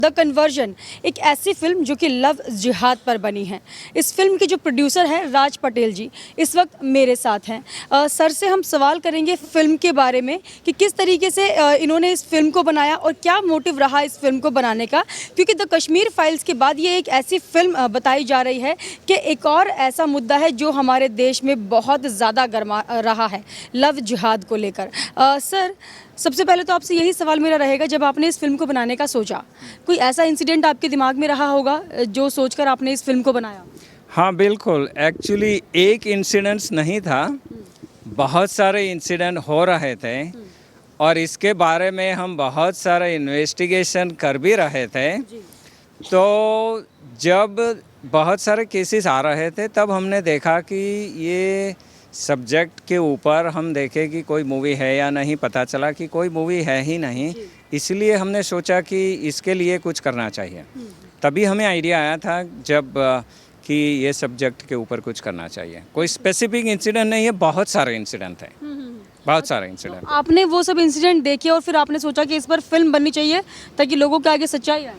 The conversion एक ऐसी film जो कि लव जिहाद पर बनी है। इस फिल्म के जो प्रोड्यूसर हैं राज पटेल जी इस वक्त मेरे साथ हैं। सर से हम सवाल करेंगे फिल्म के बारे में कि किस तरीके से इन्होंने इस फिल्म को बनाया और क्या मोटिव रहा इस फिल्म को बनाने का, क्योंकि द कश्मीर फाइल्स के बाद ये एक ऐसी फिल्म बताई जा रही है कि एक और ऐसा मुद्दा है जो हमारे देश में बहुत ज़्यादा गर्मा रहा है, लव जिहाद को लेकर। सर, सबसे पहले तो आपसे यही सवाल मेरा रहेगा, जब आपने इस फिल्म को बनाने का सोचा, कोई ऐसा इंसिडेंट आपके दिमाग में रहा होगा जो सोचकर आपने इस फिल्म को बनाया? हाँ बिल्कुल, एक्चुअली एक इंसिडेंट्स नहीं था, बहुत सारे इंसिडेंट हो रहे थे और इसके बारे में हम बहुत सारा इन्वेस्टिगेशन कर भी रहे थे। तो जब बहुत सारे केसेस आ रहे थे तब हमने देखा कि ये सब्जेक्ट के ऊपर हम देखें कि कोई मूवी है या नहीं, पता चला कि कोई मूवी है ही नहीं। इसलिए हमने सोचा कि इसके लिए कुछ करना चाहिए। तभी हमें आइडिया आया था जब कि ये सब्जेक्ट के ऊपर कुछ करना चाहिए। कोई स्पेसिफिक इंसिडेंट नहीं है, बहुत सारे इंसिडेंट थे, बहुत सारे इंसिडेंट। तो आपने वो सब इंसिडेंट देखे और फिर आपने सोचा कि इस पर फिल्म बननी चाहिए ताकि लोगों के आगे सच्चाई आए?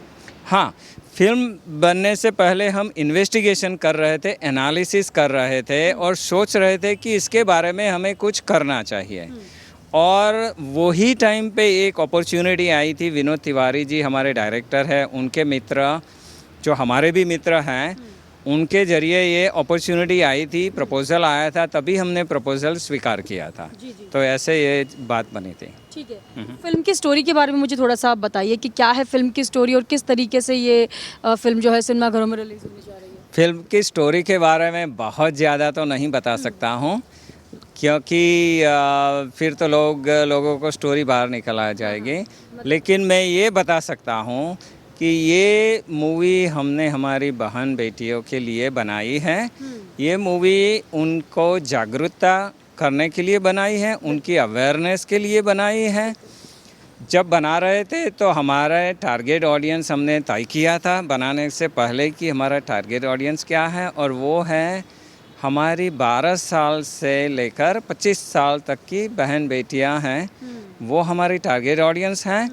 हाँ, फिल्म बनने से पहले हम इन्वेस्टिगेशन कर रहे थे, एनालिसिस कर रहे थे और सोच रहे थे कि इसके बारे में हमें कुछ करना चाहिए। और वही टाइम पे एक अपॉर्चुनिटी आई थी। विनोद तिवारी जी हमारे डायरेक्टर हैं, उनके मित्र जो हमारे भी मित्र हैं, उनके ज़रिए ये अपॉर्चुनिटी आई थी, प्रपोज़ल आया था, तभी हमने प्रपोज़ल स्वीकार किया था। तो ऐसे ये बात बनी थी। ठीक है, फिल्म की स्टोरी के बारे में मुझे थोड़ा सा आप बताइए कि क्या है फिल्म की स्टोरी और किस तरीके से ये फिल्म जो है सिनेमाघरों में रिलीज होने जा रही है? फिल्म की स्टोरी के बारे में बहुत ज़्यादा तो नहीं बता सकता हूँ, क्योंकि फिर तो लोगों को स्टोरी बाहर निकल आ जाएगी। लेकिन मैं ये बता सकता हूँ कि ये मूवी हमने हमारी बहन बेटियों के लिए बनाई है। ये मूवी उनको जागरूकता करने के लिए बनाई है, उनकी अवेयरनेस के लिए बनाई है। जब बना रहे थे तो हमारा टारगेट ऑडियंस हमने तय किया था बनाने से पहले कि हमारा टारगेट ऑडियंस क्या है, और वो है हमारी 12 साल से लेकर 25 साल तक की बहन बेटियां हैं। वो हमारी टारगेट ऑडियंस हैं।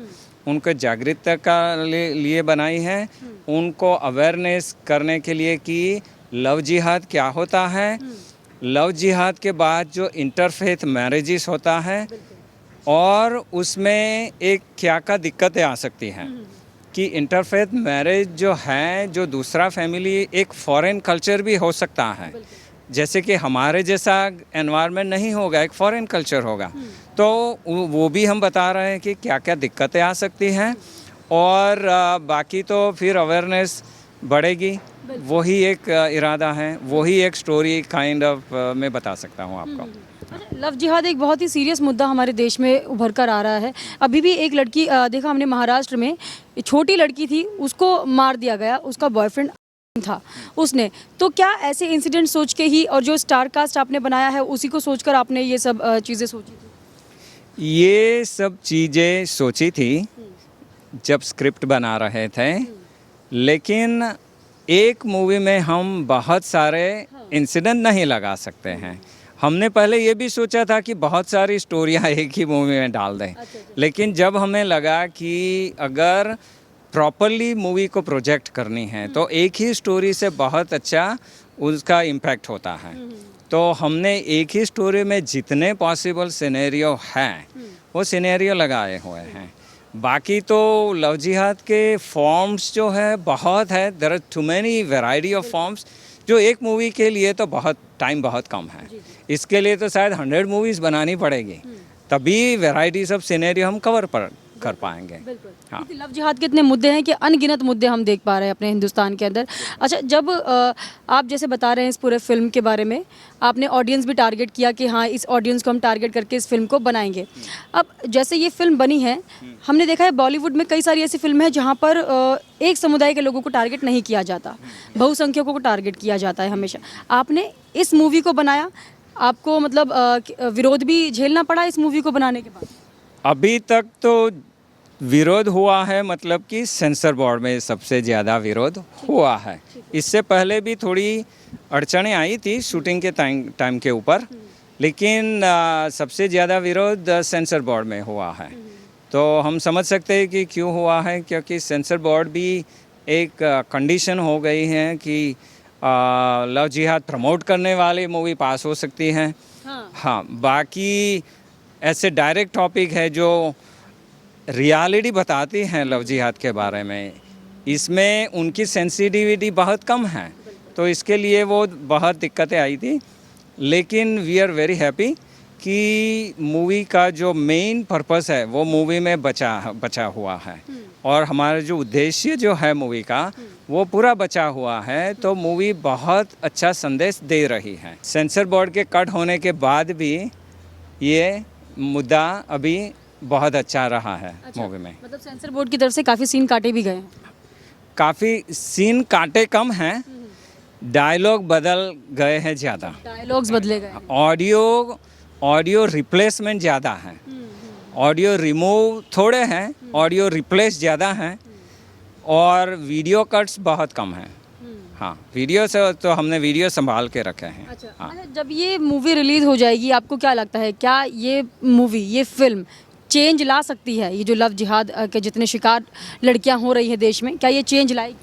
उनको जागरूकता का लिए बनाई है, उनको अवेयरनेस करने के लिए कि लव जिहाद क्या होता है, लव जिहाद के बाद जो इंटरफेथ मैरिजेस होता है और उसमें एक क्या दिक्कतें आ सकती हैं कि इंटरफेथ मैरिज जो है, जो दूसरा फैमिली एक फॉरेन कल्चर भी हो सकता है, जैसे कि हमारे जैसा एनवायरनमेंट नहीं होगा, एक फॉरेन कल्चर होगा। तो वो भी हम बता रहे हैं कि क्या क्या दिक्कतें आ सकती हैं, और बाकी तो फिर अवेयरनेस बढ़ेगी। वही एक इरादा है, वही एक स्टोरी काइंड ऑफ मैं बता सकता हूँ आपको। लव जिहाद एक बहुत ही सीरियस मुद्दा हमारे देश में उभर कर आ रहा है। अभी भी एक लड़की देखा हमने महाराष्ट्र में, छोटी लड़की थी, उसको मार दिया गया, उसका बॉयफ्रेंड था उसने। तो क्या ऐसे इंसिडेंट सोच के ही, और जो स्टार कास्ट आपने बनाया है उसी को सोचकर आपने ये सब चीज़ें सोची थी? ये सब चीज़ें सोची थी जब स्क्रिप्ट बना रहे थे, लेकिन एक मूवी में हम बहुत सारे इंसिडेंट नहीं लगा सकते हैं। हमने पहले ये भी सोचा था कि बहुत सारी स्टोरियाँ एक ही मूवी में डाल दें, लेकिन जब हमें लगा कि अगर प्रॉपरली मूवी को प्रोजेक्ट करनी है तो एक ही स्टोरी से बहुत अच्छा उसका इम्पैक्ट होता है। तो हमने एक ही स्टोरी में जितने पॉसिबल सिनेरियो हैं वो सिनेरियो लगाए हुए हैं। बाकी तो लव जिहाद के फॉर्म्स जो है बहुत है, there are too many variety of forms, जो एक मूवी के लिए तो टाइम बहुत कम है। इसके लिए तो शायद 100 मूवीज़ बनानी पड़ेगी, तभी वैरायटीज ऑफ सिनेरियो हम कवर कर पाएंगे। हाँ, लव जिहाद के इतने मुद्दे हैं कि अनगिनत मुद्दे हम देख पा रहे हैं अपने हिंदुस्तान के अंदर। अच्छा, जब आप जैसे बता रहे हैं इस पूरे फिल्म के बारे में, आपने ऑडियंस भी टारगेट किया कि हाँ, इस ऑडियंस को हम टारगेट करके इस फिल्म को बनाएंगे। अब जैसे ये फिल्म बनी है, हमने देखा है बॉलीवुड में कई सारी ऐसी फिल्म है जहाँ पर एक समुदाय के लोगों को टारगेट नहीं किया जाता, बहुसंख्यकों को टारगेट किया जाता है हमेशा। आपने इस मूवी को बनाया, आपको मतलब विरोध भी झेलना पड़ा इस मूवी को बनाने के बाद? अभी तक तो विरोध हुआ है, मतलब कि सेंसर बोर्ड में सबसे ज़्यादा विरोध हुआ है। इससे पहले भी थोड़ी अड़चनें आई थी शूटिंग के टाइम के ऊपर, लेकिन सबसे ज़्यादा विरोध सेंसर बोर्ड में हुआ है। तो हम समझ सकते हैं कि क्यों हुआ है, क्योंकि सेंसर बोर्ड भी एक कंडीशन हो गई है कि लव जिहाद प्रमोट करने वाली मूवी पास हो सकती हैं। हाँ, बाकी ऐसे डायरेक्ट टॉपिक है जो रियलिटी बताती हैं लव जिहाद के बारे में, इसमें उनकी सेंसिटिविटी बहुत कम है, तो इसके लिए वो बहुत दिक्कतें आई थी। लेकिन वी आर वेरी हैप्पी कि मूवी का जो मेन पर्पस है वो मूवी में बचा हुआ है, और हमारा जो उद्देश्य जो है मूवी का वो पूरा बचा हुआ है। तो मूवी बहुत अच्छा संदेश दे रही है। सेंसर बोर्ड के कट होने के बाद भी ये मुद्दा अभी बहुत अच्छा रहा है। मूवी में मतलब सेंसर बोर्ड की तरफ से काफ़ी सीन काटे भी गए हैं। काफ़ी सीन काटे कम हैं, डायलॉग बदल गए हैं ज़्यादा, डायलॉग्स बदले गए। ऑडियो रिप्लेसमेंट ज़्यादा है, ऑडियो रिमूव थोड़े हैं, ऑडियो रिप्लेस ज़्यादा हैं, और वीडियो कट्स बहुत कम हैं। हाँ, वीडियो से तो हमने वीडियो संभाल के रखे हैं। हाँ। अच्छा, जब ये मूवी रिलीज हो जाएगी आपको क्या लगता है, क्या ये मूवी, ये फिल्म चेंज ला सकती है? ये जो लव जिहाद के जितने शिकार लड़कियां हो रही हैं देश में, क्या ये चेंज लाएगी?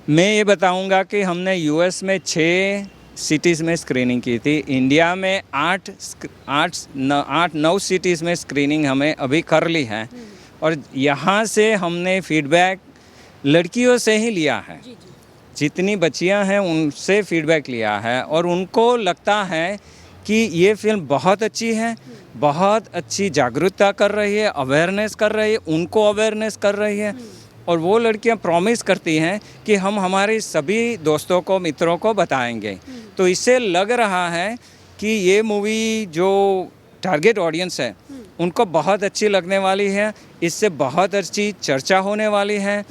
मैं ये बताऊंगा कि हमने यूएस में 6 सिटीज़ में स्क्रीनिंग की थी, इंडिया में 8-9 सिटीज़ में स्क्रीनिंग हमें अभी कर ली है, और यहाँ से हमने फीडबैक लड़कियों से ही लिया है। जितनी बच्चियाँ हैं उनसे फीडबैक लिया है, और उनको लगता है कि ये फिल्म बहुत अच्छी है, बहुत अच्छी जागरूकता कर रही है, अवेयरनेस कर रही है, उनको अवेयरनेस कर रही है, और वो लड़कियां प्रॉमिस करती हैं कि हम हमारे सभी दोस्तों को, मित्रों को बताएंगे। तो इससे लग रहा है कि ये मूवी जो टारगेट ऑडियंस है उनको बहुत अच्छी लगने वाली है, इससे बहुत अच्छी चर्चा होने वाली है।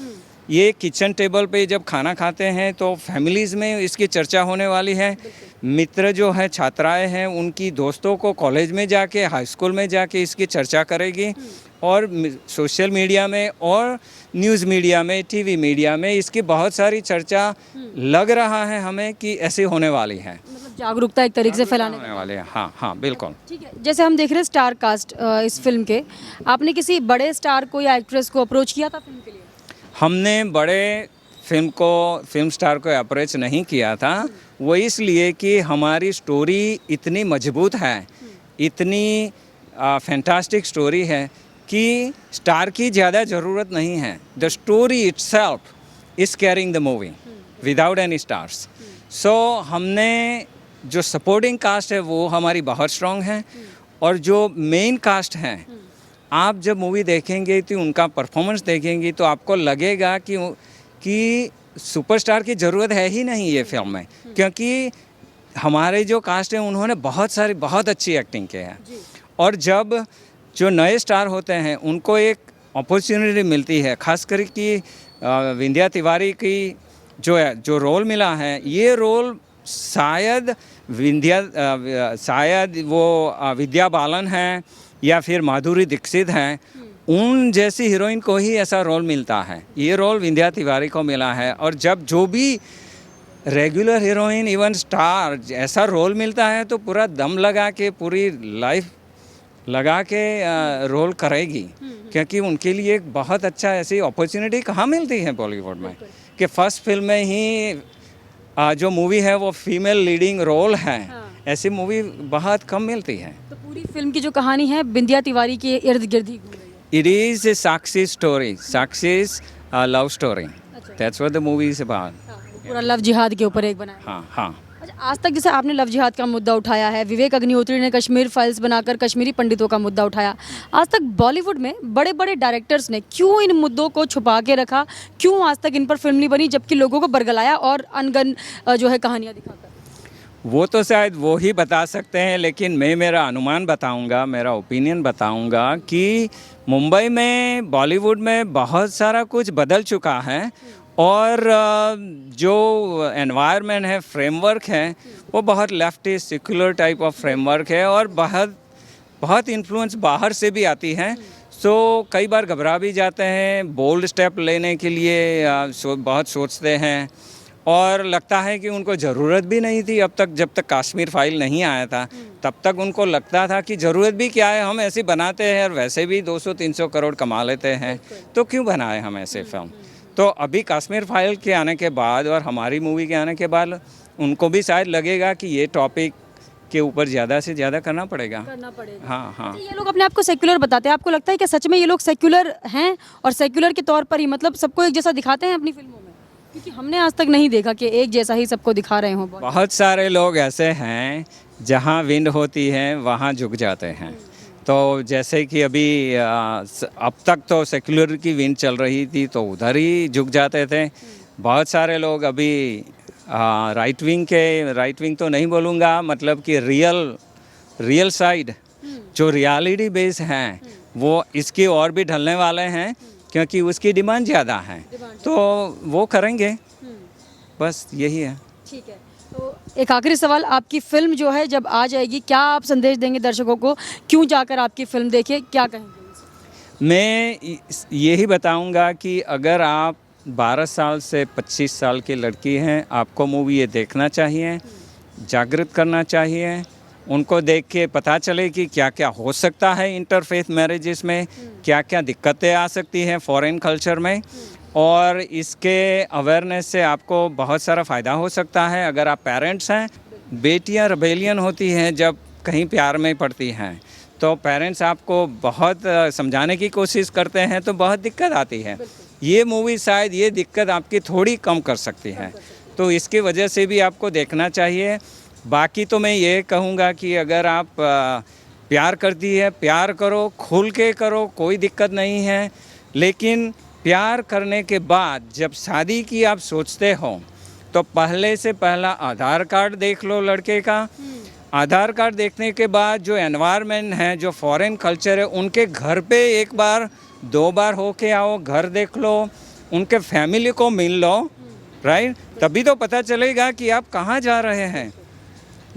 ये किचन टेबल पे जब खाना खाते हैं तो फैमिलीज़ में इसकी चर्चा होने वाली है। मित्र जो है, छात्राएं हैं, उनकी दोस्तों को कॉलेज में जाके, हाई स्कूल में जाके इसकी चर्चा करेगी, और सोशल मीडिया में और न्यूज़ मीडिया में, टीवी मीडिया में इसकी बहुत सारी चर्चा लग रहा है हमें कि ऐसी होने वाली है। मतलब जागरूकता एक तरीके से फैलाने होने वाली है। हाँ हाँ, बिल्कुल। ठीक है, जैसे हम देख रहे हैं स्टार कास्ट इस फिल्म के, आपने किसी बड़े स्टार को या एक्ट्रेस को अप्रोच किया था फिल्म के लिए? हमने बड़े फिल्म स्टार को अप्रोच नहीं किया था, वो इसलिए कि हमारी स्टोरी इतनी मजबूत है, इतनी फैंटास्टिक स्टोरी है कि स्टार की ज़्यादा ज़रूरत नहीं है। The story itself is carrying the movie without any stars. So हमने जो सपोर्टिंग कास्ट है वो हमारी बहुत स्ट्रॉन्ग है, और जो मेन कास्ट है, आप जब मूवी देखेंगे तो उनका परफॉर्मेंस देखेंगे तो आपको लगेगा कि सुपरस्टार की ज़रूरत है ही नहीं ये फिल्म में, क्योंकि हमारे जो कास्ट है उन्होंने बहुत अच्छी एक्टिंग की है। और जब जो नए स्टार होते हैं उनको एक अपॉर्चुनिटी मिलती है, खासकर कि विंध्या तिवारी की जो रोल मिला है, ये रोल शायद विद्या बालन हैं या फिर माधुरी दीक्षित हैं, उन जैसी हीरोइन को ही ऐसा रोल मिलता है। ये रोल विंध्या तिवारी को मिला है, और जब जो भी रेगुलर हीरोइन, इवन स्टार ऐसा रोल मिलता है तो पूरा दम लगा के, पूरी लाइफ लगा के रोल करेगी, क्योंकि उनके लिए एक बहुत अच्छा ऐसी अपॉर्चुनिटी कहाँ मिलती है बॉलीवुड में, कि फर्स्ट फिल्म में ही जो मूवी है वो फीमेल लीडिंग रोल है। ऐसी मूवी बहुत कम मिलती है। तो पूरी फिल्म की जो कहानी है विंध्या तिवारी के इर्द गिर्द ही घूम रही है। It is a success story, success love story, that's what the movie is about. पूरा लव जिहाद के ऊपर एक बनाया। हाँ हाँ। अच्छा, आज तक जैसे आपने लव जिहाद का मुद्दा उठाया है, विवेक अग्निहोत्री ने कश्मीर फाइल्स बनाकर कश्मीरी पंडितों का मुद्दा उठाया, आज तक बॉलीवुड में बड़े बड़े डायरेक्टर्स ने क्यों इन मुद्दों को छुपा के रखा? क्यों आज तक इन पर फिल्म नहीं बनी, जबकि लोगों को बरगलाया और अनगन जो है कहानियाँ दिखाकर? वो तो शायद वो ही बता सकते हैं, लेकिन मैं मेरा अनुमान बताऊंगा, मेरा ओपिनियन बताऊंगा कि मुंबई में, बॉलीवुड में बहुत सारा कुछ बदल चुका है, और जो एनवायरनमेंट है, फ्रेमवर्क है, वो बहुत leftist secular type of framework है, और बहुत इन्फ्लुएंस बाहर से भी आती है। सो कई बार घबरा भी जाते हैं, बोल्ड स्टेप लेने के लिए बहुत सोचते हैं, और लगता है कि उनको ज़रूरत भी नहीं थी अब तक, जब तक कश्मीर फाइल नहीं आया था तब तक उनको लगता था कि ज़रूरत भी क्या है, हम ऐसे बनाते हैं और वैसे भी 200-300 करोड़ कमा लेते हैं, तो क्यों बनाए हम ऐसे फिल्म। तो अभी कश्मीर फाइल के आने के बाद और हमारी मूवी के आने के बाद उनको भी शायद लगेगा कि ये टॉपिक के ऊपर ज़्यादा से ज़्यादा करना पड़ेगा। हाँ हाँ। ये लोग अपने आप को सेक्युलर बताते हैं, आपको लगता है कि सच में ये लोग सेक्युलर हैं और सेक्युलर के तौर पर ही मतलब सबको एक जैसा दिखाते हैं अपनी फिल्मों में? क्योंकि हमने आज तक नहीं देखा कि एक जैसा ही सबको दिखा रहे हों। बहुत सारे लोग ऐसे हैं जहाँ विंड होती है वहाँ झुक जाते हैं। तो जैसे कि अभी अब तक तो सेक्युलर की विंड चल रही थी तो उधर ही झुक जाते थे। बहुत सारे लोग अभी राइट विंग तो नहीं बोलूँगा, मतलब कि रियल साइड जो रियलिटी बेस हैं वो इसकी और भी ढलने वाले हैं, क्योंकि उसकी डिमांड ज़्यादा है तो वो करेंगे, बस यही है। ठीक है, तो एक आखिरी सवाल, आपकी फिल्म जो है जब आ जाएगी क्या आप संदेश देंगे दर्शकों को, क्यों जाकर आपकी फिल्म देखें, क्या कहेंगे? मैं यही बताऊंगा कि अगर आप 12 साल से 25 साल की लड़की हैं, आपको मूवी ये देखना चाहिए, जागृत करना चाहिए, उनको देख के पता चले कि क्या क्या हो सकता है इंटरफेथ मैरिजेस में, क्या क्या दिक्कतें आ सकती हैं फॉरेन कल्चर में, और इसके अवेयरनेस से आपको बहुत सारा फ़ायदा हो सकता है। अगर आप पेरेंट्स हैं, बेटियां रिबेलियन होती हैं जब कहीं प्यार में पड़ती हैं, तो पेरेंट्स आपको बहुत समझाने की कोशिश करते हैं तो बहुत दिक्कत आती है। ये मूवी शायद ये दिक्कत आपकी थोड़ी कम कर सकती है, तो इसकी वजह से भी आपको देखना चाहिए। बाकी तो मैं ये कहूँगा कि अगर आप प्यार करती है, प्यार करो, खुल के करो, कोई दिक्कत नहीं है, लेकिन प्यार करने के बाद जब शादी की आप सोचते हो तो पहले से पहला आधार कार्ड देख लो लड़के का। आधार कार्ड देखने के बाद जो एनवायरनमेंट है, जो फॉरेन कल्चर है, उनके घर पे 1 बार 2 बार होके आओ, घर देख लो, उनके फैमिली को मिल लो, राइट, तभी तो पता चलेगा कि आप कहाँ जा रहे हैं।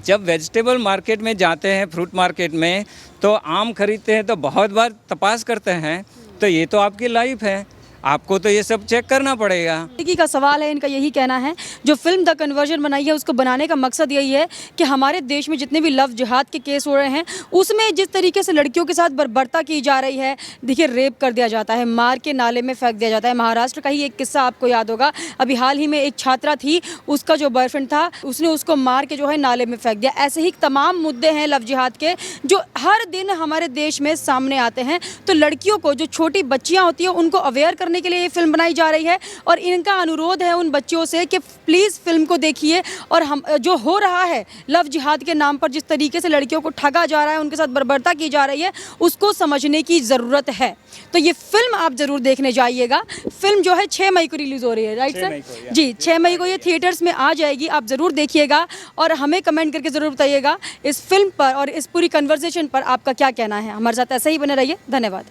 जब वेजिटेबल मार्केट में जाते हैं, फ्रूट मार्केट में, तो आम खरीदते हैं तो बहुत बार तपास करते हैं, तो ये तो आपकी लाइफ है, आपको तो ये सब चेक करना पड़ेगा। जिंदगी का सवाल है, इनका यही कहना है। जो फिल्म द कन्वर्जन बनाई है उसको बनाने का मकसद यही है कि हमारे देश में जितने भी लव जिहाद के केस हो रहे हैं उसमें जिस तरीके से लड़कियों के साथ बर्बरता की जा रही है, देखिए रेप कर दिया जाता है, मार के नाले में फेंक दिया जाता है। महाराष्ट्र का ही एक किस्सा आपको याद होगा, अभी हाल ही में एक छात्रा थी, उसका जो बॉयफ्रेंड था उसने उसको मार के जो है नाले में फेंक दिया। ऐसे ही तमाम मुद्दे हैं लव जिहाद के जो हर दिन हमारे देश में सामने आते हैं। तो लड़कियों को, जो छोटी बच्चियाँ होती हैं, उनको अवेयर करने के लिए ये फिल्म बनाई जा रही है और इनका अनुरोध है उन बच्चियों से कि प्लीज़ फिल्म को देखिए और हम जो हो रहा है लव जिहाद के नाम पर, जिस तरीके से लड़कियों को ठगा जा रहा है, उनके साथ बर्बरता की जा रही है, उसको समझने की ज़रूरत है। तो ये फिल्म आप ज़रूर देखने जाइएगा। फिल्म जो है 6 मई को रिलीज़ हो रही है, राइट सर? जी, 6 मई को ये थिएटर्स में आ जाएगी, आप ज़रूर देखिएगा और हमें कमेंट करके ज़रूर बताइएगा इस फिल्म पर और इस पूरी कन्वर्सेशन पर आपका क्या कहना है। हमारे साथ ऐसे ही बने रहिए, धन्यवाद।